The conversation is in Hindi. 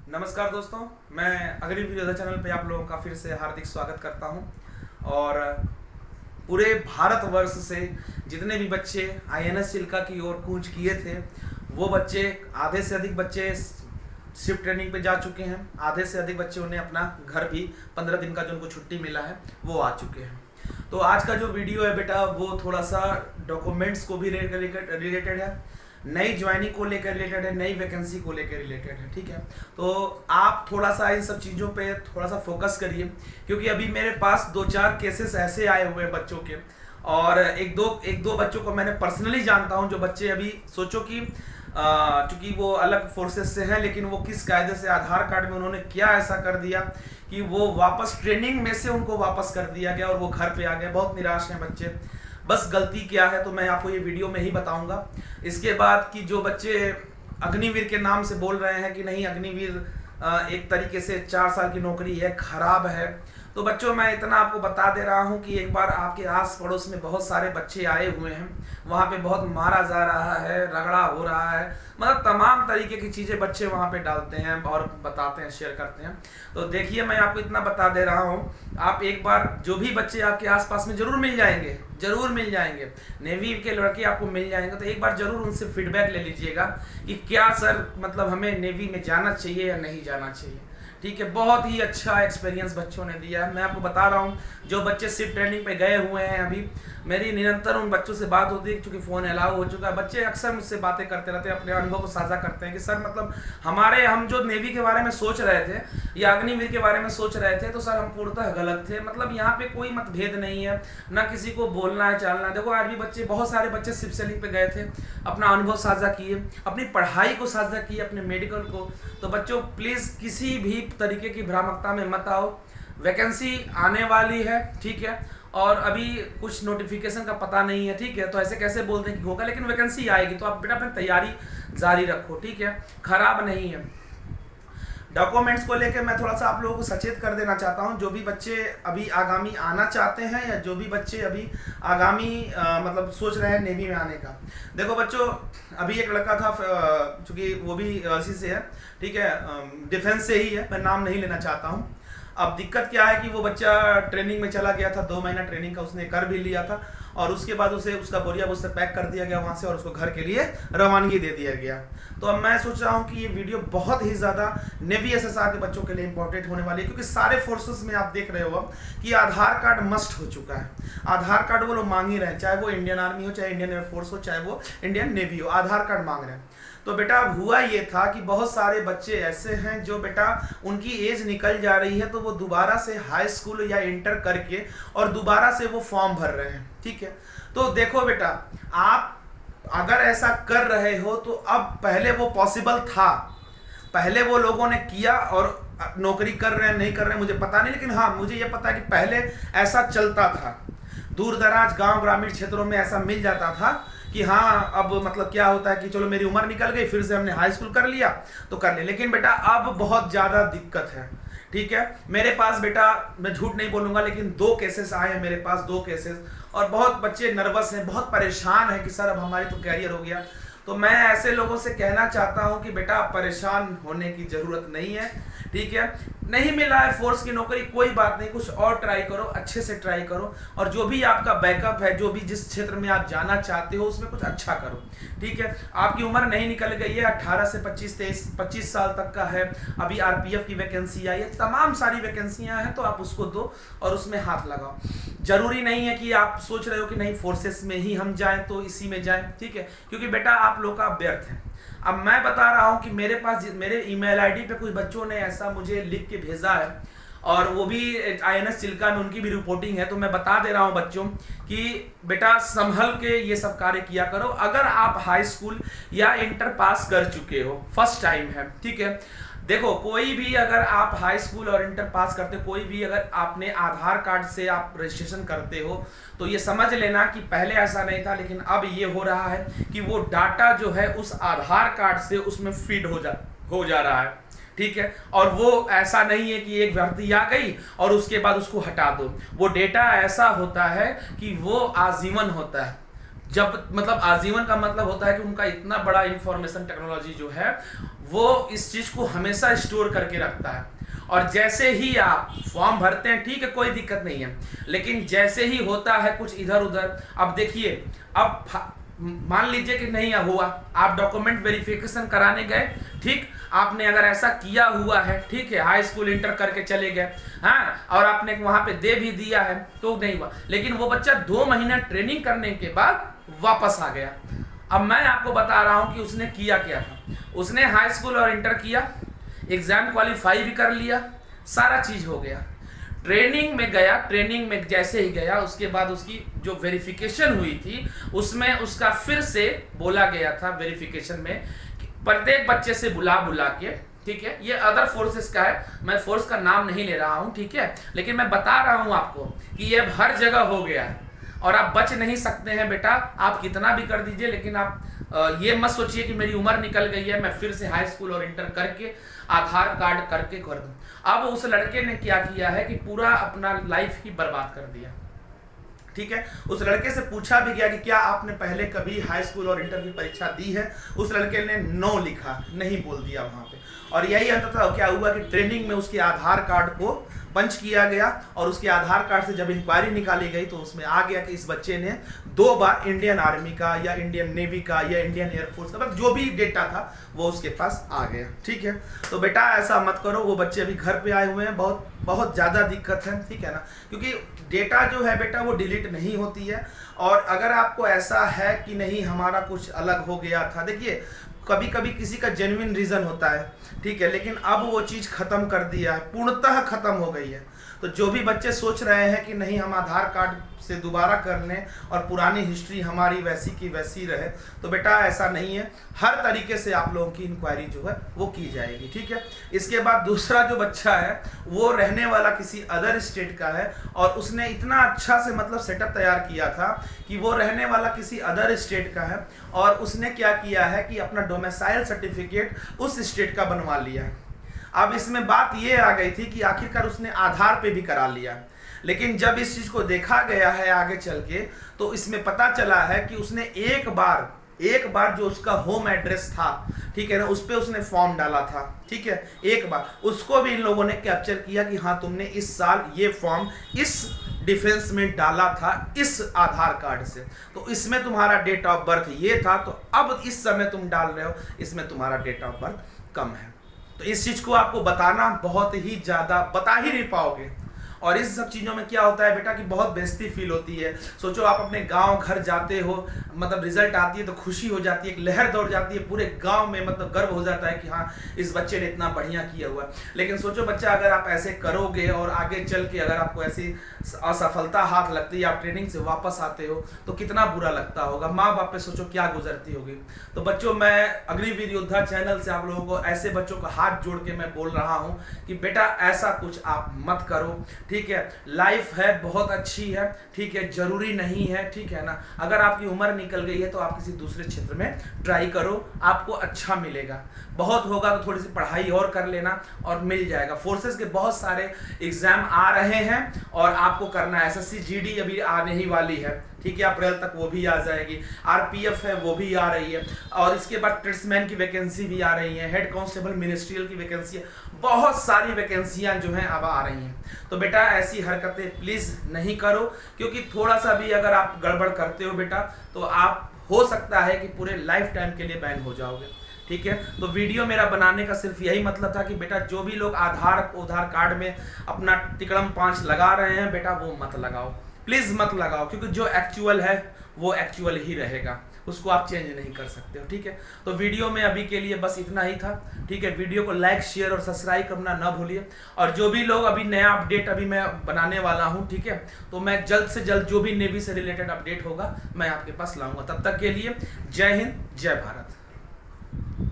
नमस्कार दोस्तों, मैं अग्नि वीडियो चैनल पे आप लोगों का फिर से हार्दिक स्वागत करता हूं। और पूरे भारतवर्ष से जितने भी बच्चे आईएनएस चिल्का की ओर कूच किए थे, वो बच्चे आधे से अधिक बच्चे शिफ्ट ट्रेनिंग पे जा चुके हैं। आधे से अधिक बच्चे उन्हें अपना घर भी 15 दिन का जो उनको छुट्टी मिला है वो आ चुके हैं। तो आज का जो वीडियो है बेटा, वो थोड़ा सा डॉक्यूमेंट्स को भी रिलेटेड है, नई ज्वाइनिंग को लेकर रिलेटेड है, नई वैकेंसी को लेकर रिलेटेड है। ठीक है, तो आप थोड़ा सा इन सब चीज़ों पे थोड़ा सा फोकस करिए, क्योंकि अभी मेरे पास 2-4 केसेस ऐसे आए हुए हैं बच्चों के। और एक दो बच्चों को मैंने पर्सनली जानता हूं, जो बच्चे अभी सोचो कि चूंकि वो अलग फोर्सेस से हैं, लेकिन वो किस कायदे से आधार कार्ड में उन्होंने क्या ऐसा कर दिया कि वो वापस ट्रेनिंग में से उनको वापस कर दिया गया और वो घर पे आ गए। बहुत निराश हैं बच्चे। बस गलती क्या है तो मैं आपको ये वीडियो में ही बताऊंगा। इसके बाद कि जो बच्चे अग्निवीर के नाम से बोल रहे हैं कि नहीं, अग्निवीर एक तरीके से 4 साल की नौकरी है, खराब है, तो बच्चों मैं इतना आपको बता दे रहा हूं कि एक बार आपके आस पड़ोस में बहुत सारे बच्चे आए हुए हैं, वहां पे बहुत मारा जा रहा है, रगड़ा हो रहा है, मतलब तमाम तरीके की चीज़ें बच्चे वहां पे डालते हैं और बताते हैं, शेयर करते हैं। तो देखिए, मैं आपको इतना बता दे रहा हूं, आप एक बार जो भी बच्चे आपके आसपास में जरूर मिल जाएंगे, जरूर मिल जाएंगे, नेवी के लड़के आपको मिल जाएंगे, तो एक बार जरूर उनसे फीडबैक ले लीजिएगा कि क्या सर, मतलब हमें नेवी में जाना चाहिए या नहीं जाना चाहिए। ठीक है, बहुत ही अच्छा एक्सपीरियंस बच्चों ने दिया है। मैं आपको बता रहा हूँ, जो बच्चे सिर्फ ट्रेनिंग पे गए हुए हैं, अभी मेरी निरंतर उन बच्चों से बात होती है, क्योंकि फ़ोन अलाउ हो चुका है। बच्चे अक्सर मुझसे बातें करते रहते हैं, अपने अनुभव को साझा करते हैं कि सर, मतलब हम जो नेवी के बारे में सोच रहे थे या अग्निवीर के बारे में सोच रहे थे, तो सर हम पूर्णतः गलत थे। मतलब यहाँ पे कोई मतभेद नहीं है, ना किसी को बोलना है चालना है। देखो, आज भी बच्चे, बहुत सारे बच्चे सिर्फ सेलिंग पे गए थे, अपना अनुभव साझा किए, अपनी पढ़ाई को साझा किए, अपने मेडिकल को। तो बच्चों प्लीज़ किसी भी तरीके की भ्रामकता में मत आओ। वैकेंसी आने वाली है, ठीक है, और अभी कुछ नोटिफिकेशन का पता नहीं है, ठीक है, तो ऐसे कैसे बोलते हैं कि होगा, लेकिन वैकेंसी आएगी, तो आप बेटा अपनी तैयारी जारी रखो, ठीक है, खराब नहीं है। डॉक्यूमेंट्स को लेकर मैं थोड़ा सा आप लोगों को सचेत कर देना चाहता हूं, जो भी बच्चे अभी आगामी आना चाहते हैं या जो भी बच्चे अभी आगामी मतलब सोच रहे हैं नेवी में आने का। देखो बच्चों, अभी एक लड़का था, चूंकि वो भी इसी से है, ठीक है, डिफेंस से ही है, मैं नाम नहीं लेना चाहता हूँ। अब दिक्कत क्या है कि वो बच्चा ट्रेनिंग में चला गया था, 2 महीना ट्रेनिंग का उसने कर भी लिया था, और उसके बाद उसे उसका बोरिया उससे पैक कर दिया गया वहाँ से, और उसको घर के लिए रवानगी दे दिया गया। तो अब मैं सोच रहा हूँ कि ये वीडियो बहुत ही ज़्यादा नेवी एसएसआर के बच्चों के लिए इंपॉर्टेंट होने वाली है, क्योंकि सारे फोर्सेस में आप देख रहे हो अब कि आधार कार्ड मस्ट हो चुका है। आधार कार्ड वो लोग मांग ही रहे हैं, चाहे वो इंडियन आर्मी हो, चाहे इंडियन एयरफोर्स हो, चाहे वो इंडियन नेवी हो, आधार कार्ड मांग रहे हैं। तो बेटा हुआ ये था कि बहुत सारे बच्चे ऐसे हैं जो बेटा उनकी एज निकल जा रही है, तो वो दोबारा से हाई स्कूल या इंटर करके और दोबारा से वो फॉर्म भर रहे हैं। ठीक है, तो देखो बेटा, आप अगर ऐसा कर रहे हो तो अब, पहले वो पॉसिबल था, पहले वो लोगों ने किया, और नौकरी कर रहे हैं नहीं कर रहे हैं मुझे पता नहीं, लेकिन हाँ मुझे ये पता है कि पहले ऐसा चलता था। दूर दराज गांव ग्रामीण क्षेत्रों में ऐसा मिल जाता था कि हाँ, अब मतलब क्या होता है कि चलो मेरी उम्र निकल गई, फिर से हमने हाई स्कूल कर लिया तो कर ले। लेकिन बेटा अब बहुत ज़्यादा दिक्कत है। ठीक है, मेरे पास बेटा, मैं झूठ नहीं बोलूंगा, लेकिन 2 केसेस आए हैं मेरे पास, 2 केसेस, और बहुत बच्चे नर्वस हैं, बहुत परेशान हैं कि सर अब हमारी तो कैरियर हो गया। तो मैं ऐसे लोगों से कहना चाहता हूं कि बेटा परेशान होने की जरूरत नहीं है। ठीक है, नहीं मिला है फोर्स की नौकरी, कोई बात नहीं, कुछ और ट्राई करो, अच्छे से ट्राई करो, और जो भी आपका बैकअप है, जो भी जिस क्षेत्र में आप जाना चाहते हो उसमें कुछ अच्छा करो। ठीक है, आपकी उम्र नहीं निकल गई है, 18 से 25 साल तक का है। अभी आरपीएफ की वैकेंसी आई है, तमाम सारी वैकेंसियां हैं, तो आप उसको दो और उसमें हाथ लगाओ। जरूरी नहीं है कि आप सोच रहे हो कि नहीं फोर्सेस में ही हम जाएं तो इसी में जाएं। ठीक है, क्योंकि बेटा आप लोग का व्यर्थ है। अब मैं बता रहा हूं कि मेरे पास, मेरे ईमेल आईडी पे कुछ बच्चों ने ऐसा मुझे लिख के भेजा है, और वो भी आईएनएस चिल्का में उनकी भी रिपोर्टिंग है। तो मैं बता दे रहा हूं बच्चों कि बेटा संभल के ये सब कार्य किया करो। अगर आप हाई स्कूल या इंटर पास कर चुके हो, फर्स्ट टाइम है, ठीक है, देखो कोई भी अगर आप हाई स्कूल और इंटर पास करते हो, कोई भी अगर आपने आधार कार्ड से आप रजिस्ट्रेशन करते हो, तो ये समझ लेना कि पहले ऐसा नहीं था, लेकिन अब ये हो रहा है कि वो डाटा जो है उस आधार कार्ड से उसमें फीड हो जा रहा है। ठीक है, और वो ऐसा नहीं है कि एक भर्ती आ गई और उसके बाद उसको हटा दो। वो डेटा ऐसा होता है कि वो आजीवन होता है। जब मतलब आजीवन का मतलब होता है कि उनका इतना बड़ा इंफॉर्मेशन टेक्नोलॉजी जो है वो इस चीज को हमेशा स्टोर करके रखता है। और जैसे ही आप फॉर्म भरते हैं, ठीक है, कोई दिक्कत नहीं है, लेकिन जैसे ही होता है कुछ इधर उधर, अब देखिए, अब मान लीजिए कि नहीं हुआ, आप डॉक्यूमेंट वेरिफिकेशन कराने गए, ठीक, आपने अगर ऐसा किया हुआ है, ठीक है, हाई स्कूल इंटर करके चले गए, हाँ, और आपने वहां पे दे भी दिया है तो नहीं हुआ, लेकिन वो बच्चा 2 महीना ट्रेनिंग करने के बाद वापस आ गया। अब मैं आपको बता रहा हूं कि उसने किया क्या था। उसने हाई स्कूल और इंटर किया, एग्जाम क्वालिफाई भी कर लिया, सारा चीज हो गया, ट्रेनिंग में गया, ट्रेनिंग में जैसे ही गया उसके बाद उसकी जो वेरिफिकेशन हुई थी उसमें उसका फिर से बोला गया था वेरिफिकेशन में, प्रत्येक बच्चे से बुला बुला के, ठीक है, ये अदर फोर्सेस का है, मैं फोर्स का नाम नहीं ले रहा हूं, ठीक है, लेकिन मैं बता रहा हूं आपको कि ये हर जगह हो गया है और आप बच नहीं सकते हैं बेटा। आप कितना भी कर दीजिए, लेकिन आप ये मत सोचिए कि मेरी उम्र निकल गई है, मैं फिर से हाई स्कूल और इंटर करके आधार कार्ड करके कर दूं। अब उस लड़के ने क्या किया है कि पूरा अपना लाइफ ही बर्बाद कर दिया, ठीक है। उस लड़के से पूछा भी गया कि क्या आपने पहले कभी हाई स्कूल और इंटर की परीक्षा दी है, उस लड़के ने नो लिखा, नहीं बोल दिया वहां पे। और यही अंततः क्या हुआ कि ट्रेनिंग में उसके आधार कार्ड को पंच किया गया और उसके आधार कार्ड से जब इंक्वायरी निकाली गई तो उसमें आ गया कि इस बच्चे ने 2 बार इंडियन आर्मी का या इंडियन नेवी का या इंडियन एयरफोर्स का, मतलब जो भी डेटा था वो उसके पास आ गया, ठीक है। तो बेटा ऐसा मत करो, वो बच्चे अभी घर पे आए हुए हैं, बहुत बहुत ज़्यादा दिक्कत है, ठीक है ना, क्योंकि डेटा जो है बेटा वो डिलीट नहीं होती है। और अगर आपको ऐसा है कि नहीं हमारा कुछ अलग हो गया था, देखिए कभी कभी किसी का जेन्युइन रीजन होता है, ठीक है, लेकिन अब वो चीज़ खत्म कर दिया है, पूर्णतः खत्म हो गई है। तो जो भी बच्चे सोच रहे हैं कि नहीं हम आधार कार्ड से दोबारा कर लें और पुरानी हिस्ट्री हमारी वैसी की वैसी रहे, तो बेटा ऐसा नहीं है, हर तरीके से आप लोगों की इंक्वायरी जो है वो की जाएगी, ठीक है। इसके बाद दूसरा जो बच्चा है वो रहने वाला किसी अदर स्टेट का है और उसने इतना अच्छा से मतलब सेटअप तैयार किया था कि वो रहने वाला किसी अदर स्टेट का है और उसने क्या किया है कि अपना डोमिसाइल सर्टिफिकेट उस स्टेट का बनवा लिया। अब इसमें बात ये आ गई थी कि आखिरकार उसने आधार पे भी करा लिया, लेकिन जब इस चीज को देखा गया है आगे चल के तो इसमें पता चला है कि उसने एक बार जो उसका होम एड्रेस था, ठीक है ना, उस पे उसने फॉर्म डाला था, ठीक है, एक बार उसको भी इन लोगों ने कैप्चर किया कि हाँ तुमने इस साल ये फॉर्म इस डिफेंस में डाला था इस आधार कार्ड से, तो इसमें तुम्हारा डेट ऑफ बर्थ ये था, तो अब इस समय तुम डाल रहे हो इसमें तुम्हारा डेट ऑफ बर्थ कम है। तो इस चीज को आपको बताना बहुत ही ज्यादा, बता ही नहीं पाओगे। और इस सब चीज़ों में क्या होता है बेटा कि बहुत बेइज्जती फील होती है। सोचो आप अपने गांव घर जाते हो, मतलब रिजल्ट आती है तो खुशी हो जाती है, एक लहर दौड़ जाती है पूरे गांव में, मतलब गर्व हो जाता है कि हाँ इस बच्चे ने इतना बढ़िया किया हुआ है। लेकिन सोचो बच्चा अगर आप ऐसे करोगे और आगे चल के अगर आपको ऐसी असफलता हाथ लगती है, आप ट्रेनिंग से वापस आते हो तो कितना बुरा लगता होगा, माँ बाप पे सोचो क्या गुजरती होगी। तो बच्चों मैं अग्निवीर योद्धा चैनल से आप लोगों को, ऐसे बच्चों को हाथ जोड़ के मैं बोल रहा हूँ कि बेटा ऐसा कुछ आप मत करो, ठीक है। लाइफ है बहुत अच्छी है, ठीक है, जरूरी नहीं है, ठीक है ना। अगर आपकी उम्र निकल गई है तो आप किसी दूसरे क्षेत्र में ट्राई करो, आपको अच्छा मिलेगा। बहुत होगा तो थोड़ी सी पढ़ाई और कर लेना और मिल जाएगा। फोर्सेस के बहुत सारे एग्जाम आ रहे हैं और आपको करना है। एसएससी जीडी अभी आने ही वाली है, ठीक है, अप्रैल तक वो भी आ जाएगी। आरपीएफ है वो भी आ रही है और इसके बाद ट्रेड्समैन की वैकेंसी भी आ रही है, हेड कांस्टेबल मिनिस्ट्रियल की वैकेंसी है, बहुत सारी वैकेंसियां जो हैं अब आ रही हैं। तो बेटा ऐसी हरकतें प्लीज नहीं करो, क्योंकि थोड़ा सा भी अगर आप गड़बड़ करते हो बेटा तो आप हो सकता है कि पूरे लाइफ टाइम के लिए बैन हो जाओगे, ठीक है। तो वीडियो मेरा बनाने का सिर्फ यही मतलब था कि बेटा जो भी लोग आधार कार्ड में अपना टिकड़म 5 लगा रहे हैं बेटा वो मत लगाओ, प्लीज मत लगाओ, क्योंकि जो एक्चुअल है वो एक्चुअल ही रहेगा, उसको आप चेंज नहीं कर सकते हो, ठीक है। तो वीडियो में अभी के लिए बस इतना ही था, ठीक है। वीडियो को लाइक शेयर और सब्सक्राइब करना ना भूलिए। और जो भी लोग अभी नया अपडेट अभी मैं बनाने वाला हूं, ठीक है, तो मैं जल्द से जल्द जो भी नेवी से रिलेटेड अपडेट होगा मैं आपके पास लाऊंगा। तब तक के लिए जय हिंद जय भारत।